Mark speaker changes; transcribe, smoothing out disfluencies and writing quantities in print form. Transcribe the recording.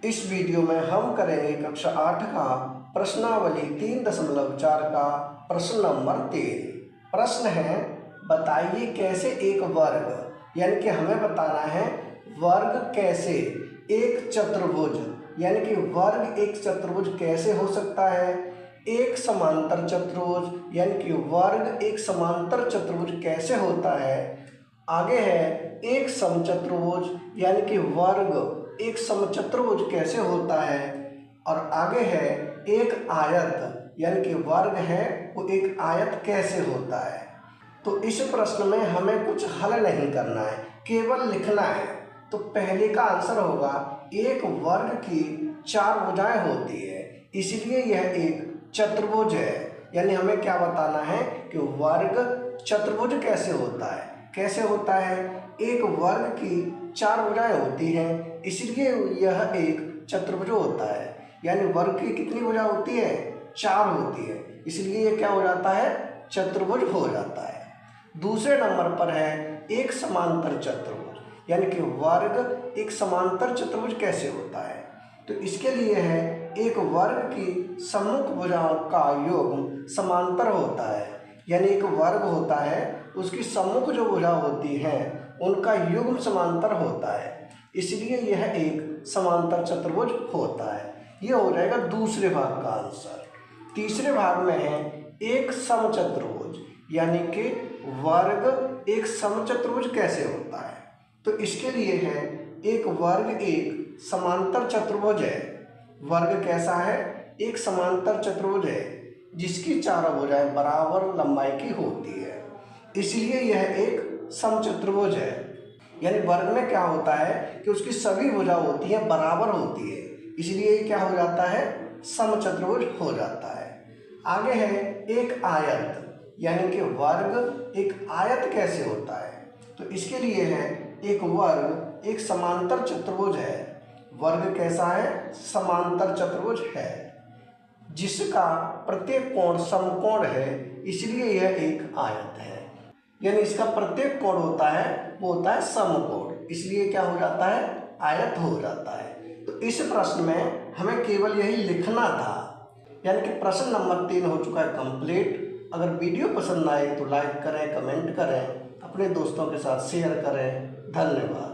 Speaker 1: इस वीडियो में हम करेंगे कक्षा 8 का प्रश्नावली 3.4 का प्रश्न नंबर 3। प्रश्न है, बताइए कैसे एक वर्ग, यानी कि हमें बताना है वर्ग कैसे एक चतुर्भुज, यानी कि वर्ग एक चतुर्भुज कैसे हो सकता है। एक समांतर चतुर्भुज यानी कि वर्ग एक समांतर चतुर्भुज कैसे होता है। आगे है एक समचतुर्भुज यानी कि वर्ग एक समचतुर्भुज कैसे होता है। और आगे है एक आयत यानी कि वर्ग है वो एक आयत कैसे होता है। तो इस प्रश्न में हमें कुछ हल नहीं करना है, केवल लिखना है। तो पहले का आंसर होगा एक वर्ग की 4 भुजाएं होती है, इसलिए यह एक चतुर्भुज है। यानी हमें क्या बताना है कि वर्ग चतुर्भुज कैसे होता है। कैसे होता है, एक वर्ग की 4 भुजाएं होती हैं, इसलिए यह एक चतुर्भुज होता है। यानी वर्ग की कितनी भुजा होती है, 4 होती है, इसलिए ये क्या हो जाता है, चतुर्भुज हो जाता है। दूसरे नंबर पर है एक समांतर चतुर्भुज, यानी कि वर्ग एक समांतर चतुर्भुज कैसे होता है। तो इसके लिए है एक वर्ग की सम्मुख भुजाओं का योग समांतर होता है। यानी एक वर्ग होता है, उसकी सम्मुख जो भुजा होती हैं उनका युग्म समांतर होता है, इसलिए यह एक समांतर चतुर्भुज होता है। यह हो जाएगा दूसरे भाग का आंसर। तीसरे भाग में है एक समचतुर्भुज, यानी कि वर्ग एक समचतुर्भुज कैसे होता है। तो इसके लिए है एक वर्ग एक समांतर चतुर्भुज है। वर्ग कैसा है, एक समांतर चतुर्भुज है जिसकी चारों भुजाएं बराबर लंबाई की होती है, इसलिए यह एक समचतुर्भुज है। यानी वर्ग में क्या होता है कि उसकी सभी भुजा होती हैं, बराबर होती है, इसलिए क्या हो जाता है, समचतुर्भुज हो जाता है। आगे है एक आयत, यानी कि वर्ग एक आयत कैसे होता है। तो इसके लिए है एक वर्ग एक समांतर चतुर्भुज है। वर्ग कैसा है, समांतर चतुर्भुज है जिसका प्रत्येक कोण समकोण है, इसलिए यह एक आयत है। यानी इसका प्रत्येक कोण होता है वो होता है समकोण, इसलिए क्या हो जाता है, आयत हो जाता है। तो इस प्रश्न में हमें केवल यही लिखना था। यानी कि प्रश्न नंबर 3 हो चुका है कंप्लीट। अगर वीडियो पसंद आए तो लाइक करें, कमेंट करें, अपने दोस्तों के साथ शेयर करें। धन्यवाद।